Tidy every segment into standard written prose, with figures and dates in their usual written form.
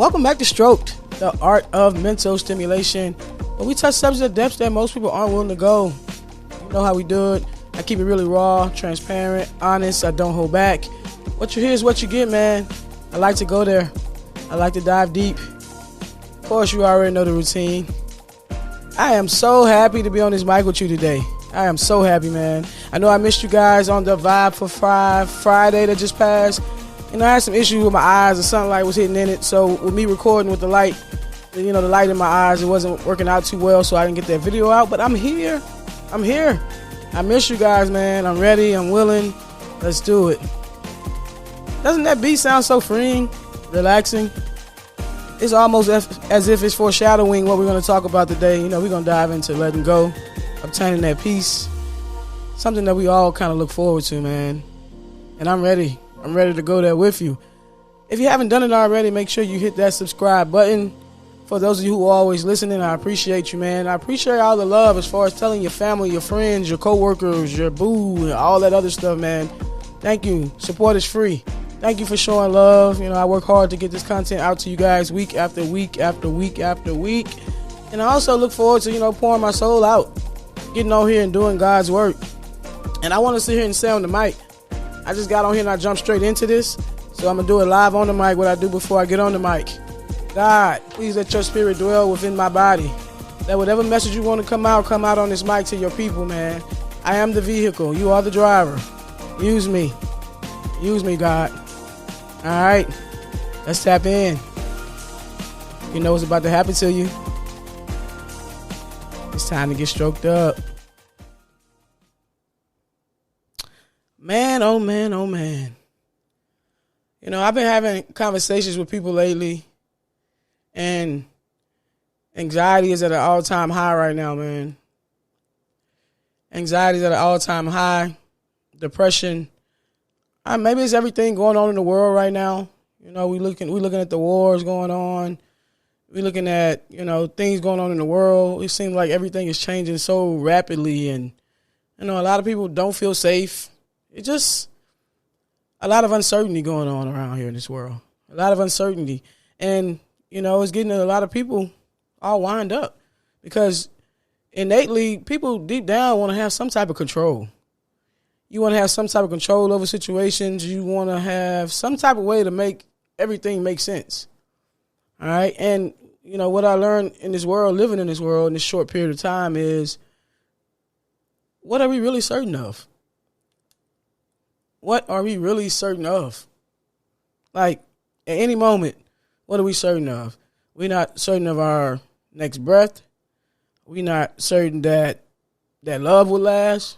Welcome back to STROK'D, the art of mental stimulation. But we touch subjects of depths that most people aren't willing to go. You know how we do it. I keep it really raw, transparent, honest. I don't hold back. What you hear is what you get, man. I like to go there. I like to dive deep. Of course, you already know the routine. I am so happy to be on this mic with you today. I am so happy, man. I know I missed you guys on the Vibe for Friday that just passed. And I had some issues with my eyes, or sunlight was hitting in it. So with me recording with the light, the light in my eyes, it wasn't working out too well, so I didn't get that video out. But I'm here. I miss you guys, man. I'm ready. I'm willing. Let's do it. Doesn't that beat sound so freeing, relaxing? It's almost as if it's foreshadowing what we're going to talk about today. We're going to dive into letting go, obtaining that peace. Something that we all kind of look forward to, man. And I'm ready. I'm ready to go there with you. If you haven't done it already, make sure you hit that subscribe button. For those of you who are always listening, I appreciate you, man. I appreciate all the love as far as telling your family, your friends, your coworkers, your boo, and all that other stuff, man. Thank you. Support is free. Thank you for showing love. I work hard to get this content out to you guys week after week after week after week. And I also look forward to, pouring my soul out, getting on here and doing God's work. And I want to sit here and say on the mic, I just got on here and I jumped straight into this. So I'm going to do it live on the mic, what I do before I get on the mic. God, please let your spirit dwell within my body. That whatever message you want to come out on this mic to your people, man. I am the vehicle. You are the driver. Use me. Use me, God. All right. Let's tap in. You know what's about to happen to you. It's time to get stroked up. Man, oh man, oh man. I've been having conversations with people lately, and anxiety is at an all-time high right now, man. Anxiety is at an all-time high. Depression. Maybe it's everything going on in the world right now. We looking at the wars going on. We looking at, things going on in the world. It seems like everything is changing so rapidly, and a lot of people don't feel safe. It's just a lot of uncertainty going on around here in this world. A lot of uncertainty. And, it's getting a lot of people all wind up because innately people deep down want to have some type of control. You want to have some type of control over situations. You want to have some type of way to make everything make sense. All right. And, what I learned in this world, living in this world in this short period of time is, what are we really certain of? What are we really certain of? Like, at any moment, what are we certain of? We're not certain of our next breath. We're not certain that love will last.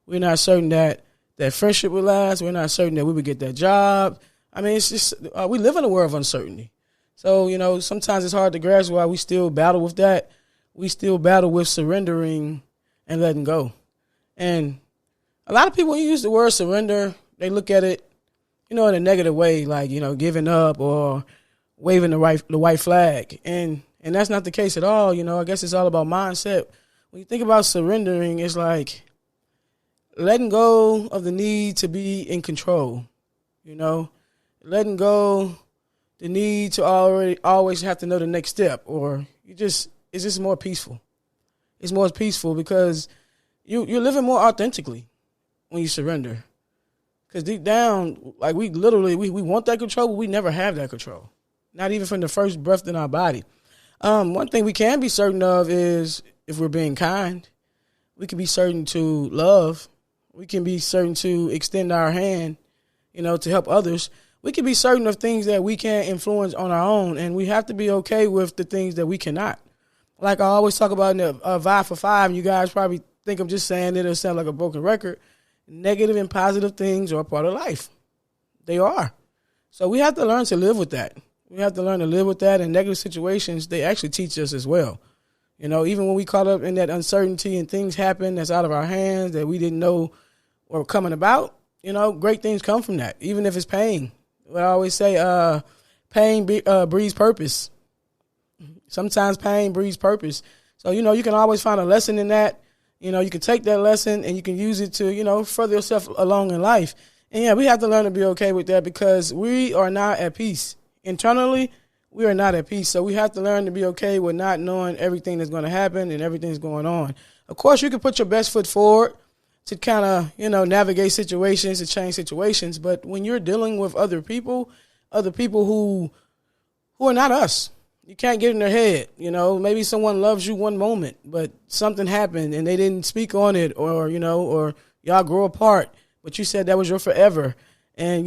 We're not certain that friendship will last. We're not certain that we would get that job. It's just, we live in a world of uncertainty. So, sometimes it's hard to grasp why we still battle with that. We still battle with surrendering and letting go. And a lot of people, when you use the word surrender, they look at it, in a negative way, like, giving up or waving the white flag. And that's not the case at all. I guess it's all about mindset. When you think about surrendering, it's like letting go of the need to be in control, letting go the need to always have to know the next step, or it's just more peaceful. It's more peaceful because you're living more authentically when you surrender. Because deep down, like we want that control, but we never have that control. Not even from the first breath in our body. One thing we can be certain of is if we're being kind. We can be certain to love. We can be certain to extend our hand, to help others. We can be certain of things that we can't influence on our own, and we have to be okay with the things that we cannot. Like I always talk about in the Vibe for 5, and you guys probably think I'm just saying it. It'll sound like a broken record. Negative and positive things are a part of life. They are. So we have to learn to live with that. We have to learn to live with that, and negative situations, they actually teach us as well. Even when we caught up in that uncertainty and things happen that's out of our hands that we didn't know were coming about, great things come from that, even if it's pain. What I always say, pain breeds purpose. Sometimes pain breeds purpose. So, you can always find a lesson in that. You can take that lesson and you can use it to, further yourself along in life. And yeah, we have to learn to be okay with that because we are not at peace. Internally, we are not at peace. So we have to learn to be okay with not knowing everything that's going to happen and everything that's going on. Of course, you can put your best foot forward to kind of, navigate situations, to change situations. But when you're dealing with other people who are not us, you can't get in their head. Maybe someone loves you one moment, but something happened and they didn't speak on it, or y'all grow apart, but you said that was your forever. And,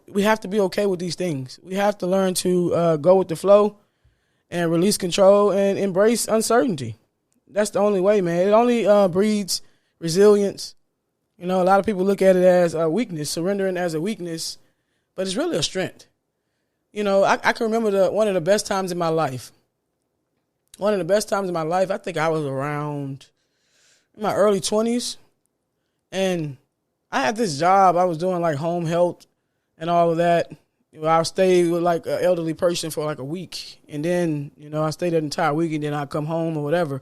we have to be okay with these things. We have to learn to go with the flow and release control and embrace uncertainty. That's the only way, man. It only breeds resilience. A lot of people look at it as a weakness, surrendering as a weakness, but it's really a strength. I can remember one of the best times in my life. One of the best times in my life, I think I was around in my early 20s. And I had this job. I was doing like home health and all of that. I stayed with like an elderly person for like a week. And then, I stayed that entire week and then I'd come home or whatever.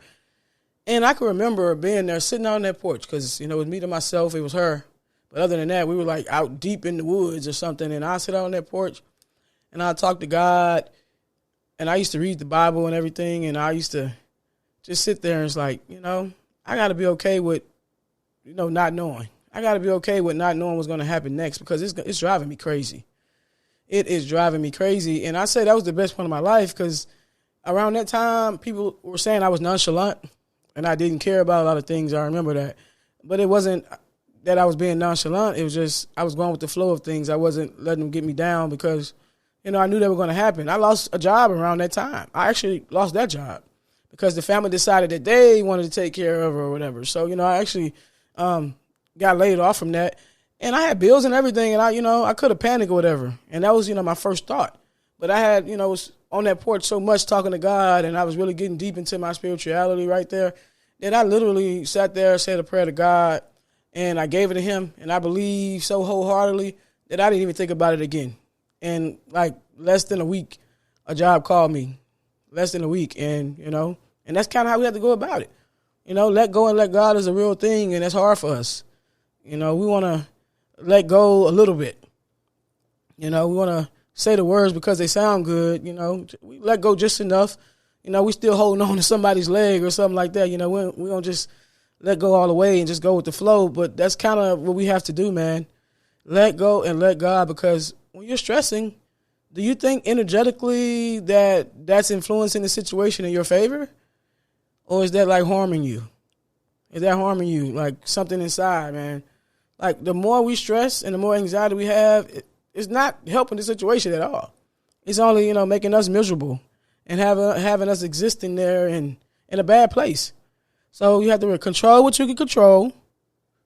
And I can remember being there, sitting out on that porch because, it was me to myself. It was her. But other than that, we were like out deep in the woods or something. And I'd sit out on that porch and I'd talk to God. And I used to read the Bible and everything. And I used to just sit there and it's like, I got to be okay with, not knowing. I got to be okay with not knowing what's going to happen next because it's driving me crazy. It is driving me crazy. And I say that was the best part of my life because around that time, people were saying I was nonchalant and I didn't care about a lot of things. I remember that. But it wasn't that I was being nonchalant. It was just I was going with the flow of things. I wasn't letting them get me down because, I knew they were going to happen. I lost a job around that time. I actually lost that job because the family decided that they wanted to take care of her or whatever. So, I actually got laid off from that. And I had bills and everything, and I could have panicked or whatever. And that was, my first thought. But I had, was on that porch so much talking to God, and I was really getting deep into my spirituality right there, that I literally sat there, said a prayer to God, and I gave it to him, and I believed so wholeheartedly that I didn't even think about it again. And like less than a week, a job called me. Less than a week, and, and that's kind of how we have to go about it. Let go and let God is a real thing, and that's hard for us. We want to let go a little bit. We want to say the words because they sound good. We let go just enough. We still holding on to somebody's leg or something like that. We don't just let go all the way and just go with the flow. But that's kind of what we have to do, man. Let go and let God, because when you're stressing, do you think energetically that's influencing the situation in your favor? Or is that like harming you? Is that harming you? Like something inside, man. Like the more we stress and the more anxiety we have, it's not helping the situation at all. It's only, making us miserable and having us existing there in a bad place. So you have to control what you can control.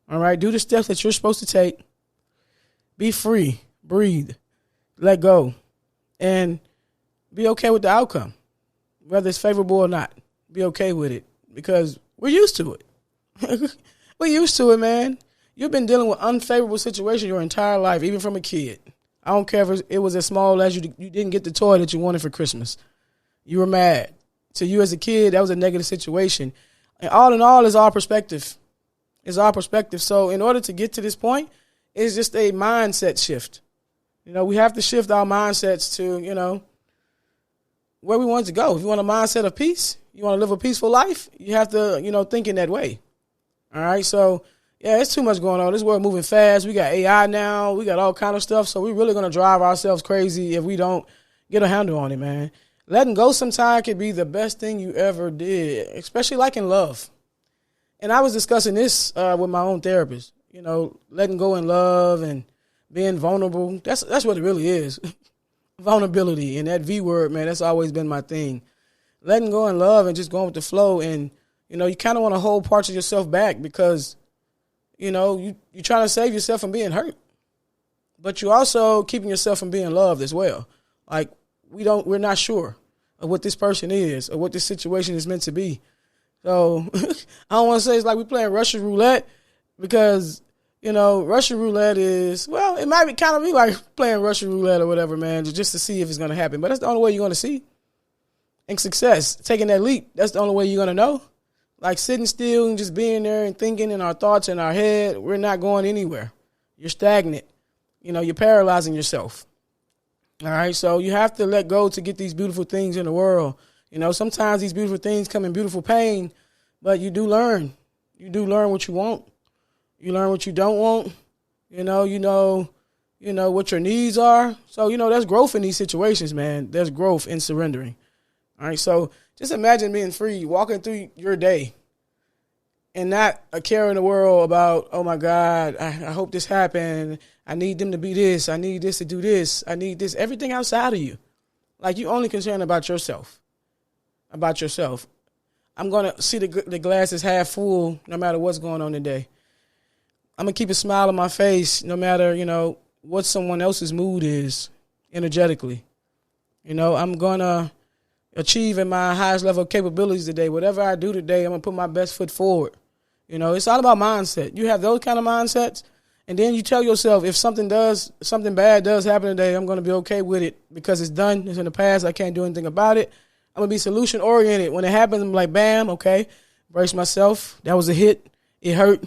All right. Do the steps that you're supposed to take. Be free. Breathe. Let go. And be okay with the outcome, whether it's favorable or not. Be okay with it because we're used to it. We're used to it, man. You've been dealing with unfavorable situations your entire life, even from a kid. I don't care if it was as small as you didn't get the toy that you wanted for Christmas. You were mad. To you as a kid, that was a negative situation. And all in all, it's our perspective. It's our perspective. So in order to get to this point, it's just a mindset shift. We have to shift our mindsets to, where we want to go. If you want a mindset of peace, you want to live a peaceful life, you have to, think in that way. All right. So, yeah, it's too much going on. This world moving fast. We got AI now. We got all kind of stuff. So we're really going to drive ourselves crazy if we don't get a handle on it, man. Letting go sometimes can be the best thing you ever did, especially like in love. And I was discussing this with my own therapist, letting go in love and being vulnerable. That's what it really is. Vulnerability. And that V word, man, that's always been my thing. Letting go in love and just going with the flow. And, you kind of want to hold parts of yourself back because, you're trying to save yourself from being hurt. But you're also keeping yourself from being loved as well. Like, we're not sure of what this person is or what this situation is meant to be. So I don't want to say it's like we're playing Russian roulette because, Russian roulette is, well, it might be kind of be like playing Russian roulette or whatever, man, just to see if it's going to happen. But that's the only way you're going to see. And success, taking that leap, that's the only way you're going to know. Like sitting still and just being there and thinking in our thoughts in our head, we're not going anywhere. You're stagnant. You're paralyzing yourself. All right, so you have to let go to get these beautiful things in the world. You know, sometimes these beautiful things come in beautiful pain, but you do learn. You do learn what you want. You learn what you don't want. You know what your needs are. So, there's growth in these situations, man. There's growth in surrendering. All right, so just imagine being free, walking through your day and not a care in the world about, oh, my God, I hope this happened. I need them to be this. I need this to do this. I need this. Everything outside of you. Like, you only concerned about yourself. I'm going to see the glass is half full no matter what's going on today. I'm going to keep a smile on my face no matter, what someone else's mood is energetically. I'm going to achieve at my highest level of capabilities today. Whatever I do today, I'm going to put my best foot forward. It's all about mindset. You have those kind of mindsets, and then you tell yourself if something bad does happen today, I'm going to be okay with it because it's done. It's in the past. I can't do anything about it. I'm going to be solution-oriented. When it happens, I'm like, bam, okay, brace myself. That was a hit. It hurt.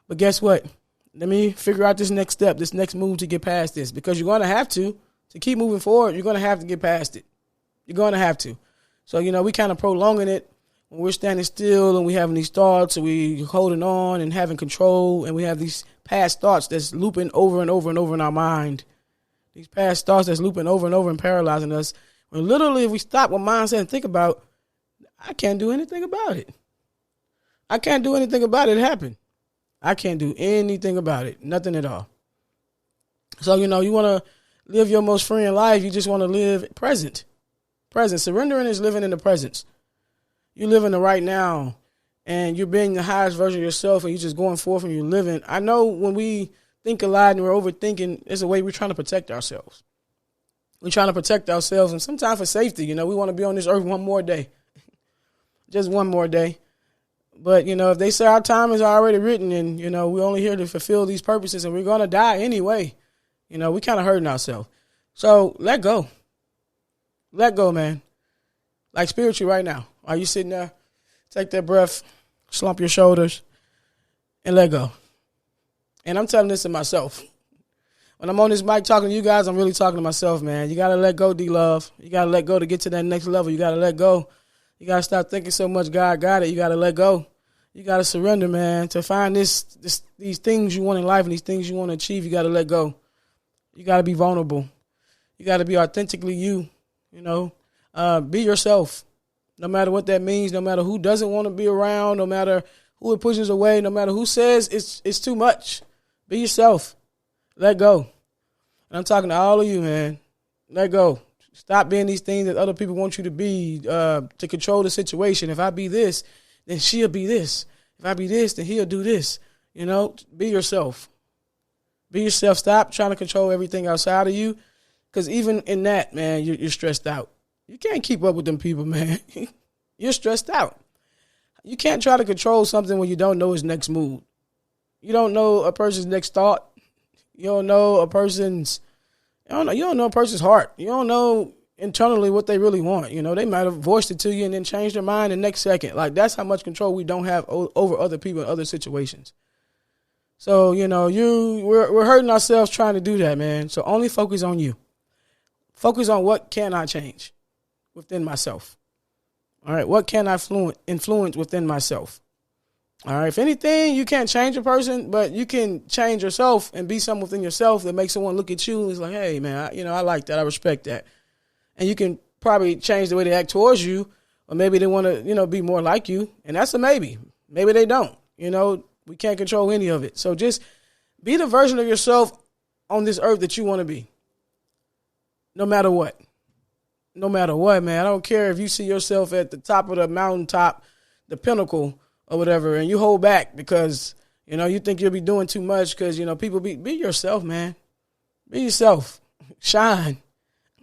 But guess what? Let me figure out this next step, this next move to get past this, because you're going to have to keep moving forward. You're going to have to get past it. You're going to have to. So, we kind of prolonging it when we're standing still and we having these thoughts and we holding on and having control, and we have these past thoughts that's looping over and over and over in our mind. These past thoughts that's looping over and over and paralyzing us. When literally if we stop with mindset and think about, I can't do anything about it. I can't do anything about it. It happened. I can't do anything about it. Nothing at all. So, you want to live your most freeing life. You just want to live present. Surrendering is living in the presence. You live in the right now, and you're being the highest version of yourself, and you're just going forth and you're living. I know when we think a lot and we're overthinking, it's a way we're trying to protect ourselves. We're trying to protect ourselves, and sometimes for safety, we want to be on this earth one more day. Just one more day. But, if they say our time is already written and, we're only here to fulfill these purposes and we're going to die anyway, we kind of hurting ourselves. So let go. Let go, man. Like spiritually right now. Are you sitting there? Take that breath, slump your shoulders, and let go. And I'm telling this to myself. When I'm on this mic talking to you guys, I'm really talking to myself, man. You got to let go, D-Love. You got to let go to get to that next level. You got to let go. You got to stop thinking so much God got it. You got to let go. You got to surrender, man. To find these things you want in life and these things you want to achieve, you got to let go. You got to be vulnerable. You got to be authentically you, Be yourself, no matter what that means, no matter who doesn't want to be around, no matter who it pushes away, no matter who says it's too much. Be yourself. Let go. And I'm talking to all of you, man. Let go. Stop being these things that other people want you to be to control the situation. If I be this, then she'll be this. If I be this, then he'll do this. Be yourself. Be yourself. Stop trying to control everything outside of you, because even in that, man, you're stressed out. You can't keep up with them people, man. You're stressed out. You can't try to control something when you don't know his next move. You don't know a person's next thought. You don't know a person's heart. You don't know internally what they really want. They might have voiced it to you and then changed their mind the next second. Like, that's how much control we don't have over other people in other situations. So, we're hurting ourselves trying to do that, man. So only focus on you. Focus on what can I change within myself. All right, what can I influence within myself? All right, if anything, you can't change a person, but you can change yourself and be something within yourself that makes someone look at you and is like, hey, man, I like that. I respect that. And you can probably change the way they act towards you, or maybe they want to, be more like you. And that's a maybe. Maybe they don't. We can't control any of it. So just be the version of yourself on this earth that you want to be. No matter what. No matter what, man. I don't care if you see yourself at the top of the mountaintop, the pinnacle, or whatever, and you hold back because, you think you'll be doing too much because, people be yourself, man. Be yourself. Shine.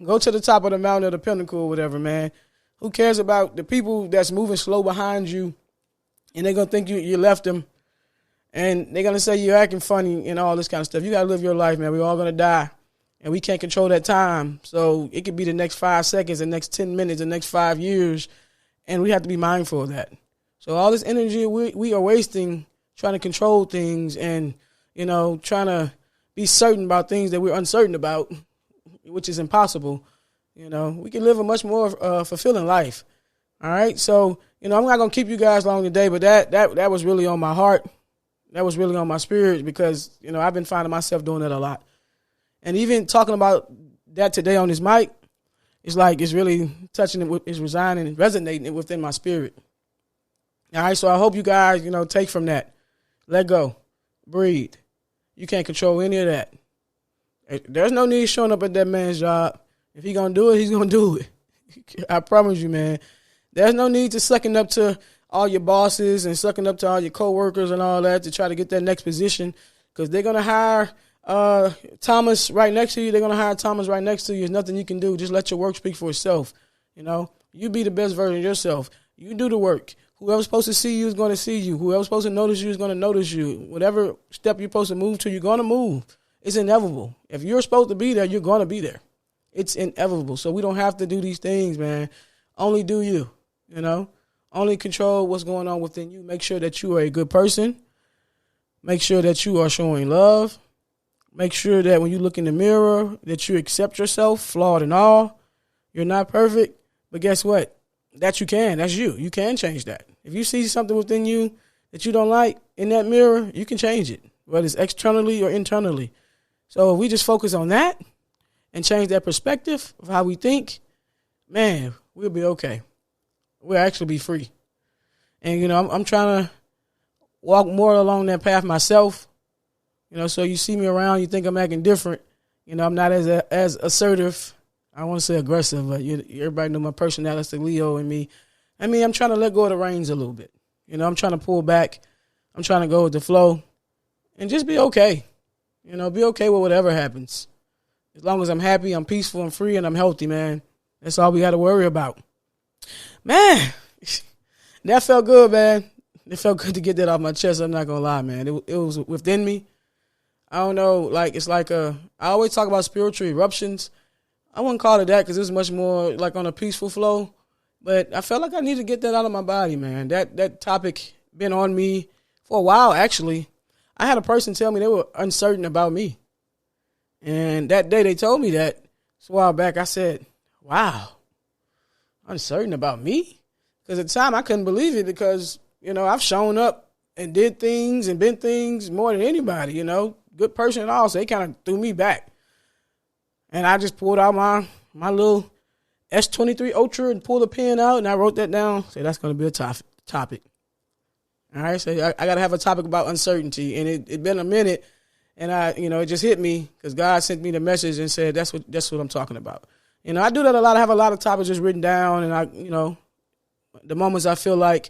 Go to the top of the mountain or the pinnacle or whatever, man. Who cares about the people that's moving slow behind you, and they're going to think you left them, and they're going to say you're acting funny and all this kind of stuff. You got to live your life, man. We're all going to die, and we can't control that time. So it could be the next 5 seconds, the next 10 minutes, the next 5 years, and we have to be mindful of that. So all this energy we are wasting trying to control things and, trying to be certain about things that we're uncertain about. which is impossible, we can live a much more fulfilling life. All right. So, I'm not going to keep you guys long today, but that was really on my heart. That was really on my spirit because, I've been finding myself doing that a lot. And even talking about that today on this mic, it's like it's really touching it, it's resonating and resonating within my spirit. All right. So I hope you guys, take from that. Let go. Breathe. You can't control any of that. There's no need showing up at that man's job. If he's going to do it, he's going to do it. I promise you, man. There's no need to sucking up to all your bosses and sucking up to all your coworkers and all that to try to get that next position because they're going to hire Thomas right next to you. They're going to hire Thomas right next to you. There's nothing you can do. Just let your work speak for itself. You be the best version of yourself. You do the work. Whoever's supposed to see you is going to see you. Whoever's supposed to notice you is going to notice you. Whatever step you're supposed to move to, you're going to move. It's inevitable. If you're supposed to be there, you're going to be there. It's inevitable. So we don't have to do these things, man. Only do you, Only control what's going on within you. Make sure that you are a good person. Make sure that you are showing love. Make sure that when you look in the mirror that you accept yourself, flawed and all. You're not perfect, but guess what? That you can. That's you. You can change that. If you see something within you that you don't like in that mirror, you can change it, whether it's externally or internally. So if we just focus on that and change that perspective of how we think, man, we'll be okay. We'll actually be free. And, I'm trying to walk more along that path myself. So you see me around, you think I'm acting different. I'm not as assertive. I don't want to say aggressive, but everybody know my personality, the Leo in me. I'm trying to let go of the reins a little bit. I'm trying to pull back. I'm trying to go with the flow and just be okay. Be okay with whatever happens. As long as I'm happy, I'm peaceful, I'm free, and I'm healthy, man. That's all we got to worry about. Man, that felt good, man. It felt good to get that off my chest. I'm not going to lie, man. It was within me. I don't know, it's like I always talk about spiritual eruptions. I wouldn't call it that because it was much more like on a peaceful flow. But I felt like I needed to get that out of my body, man. That topic been on me for a while, actually. I had a person tell me they were uncertain about me. And that day they told me that. So a while back I said, wow, uncertain about me? Because at the time I couldn't believe it because, I've shown up and did things and been things more than anybody, Good person and all. So they kind of threw me back. And I just pulled out my little S23 Ultra and pulled a pen out and I wrote that down. Say that's going to be a topic. All right. So I got to have a topic about uncertainty. And it been a minute. And it just hit me because God sent me the message and said, that's what I'm talking about. I do that a lot. I have a lot of topics just written down and the moments I feel like,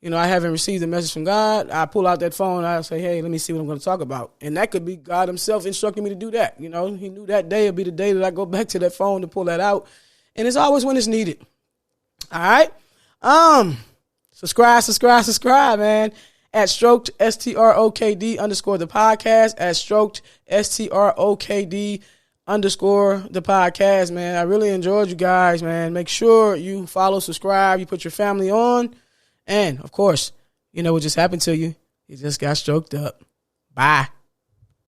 I haven't received a message from God, I pull out that phone and I say, hey, let me see what I'm going to talk about. And that could be God himself instructing me to do that. He knew that day would be the day that I go back to that phone to pull that out. And it's always when it's needed. All right. Subscribe, man. At Stroked, STROK'D _ the podcast. At Stroked, STROK'D _ the podcast, man. I really enjoyed you guys, man. Make sure you follow, subscribe, you put your family on. And, of course, what just happened to you? You just got stroked up. Bye.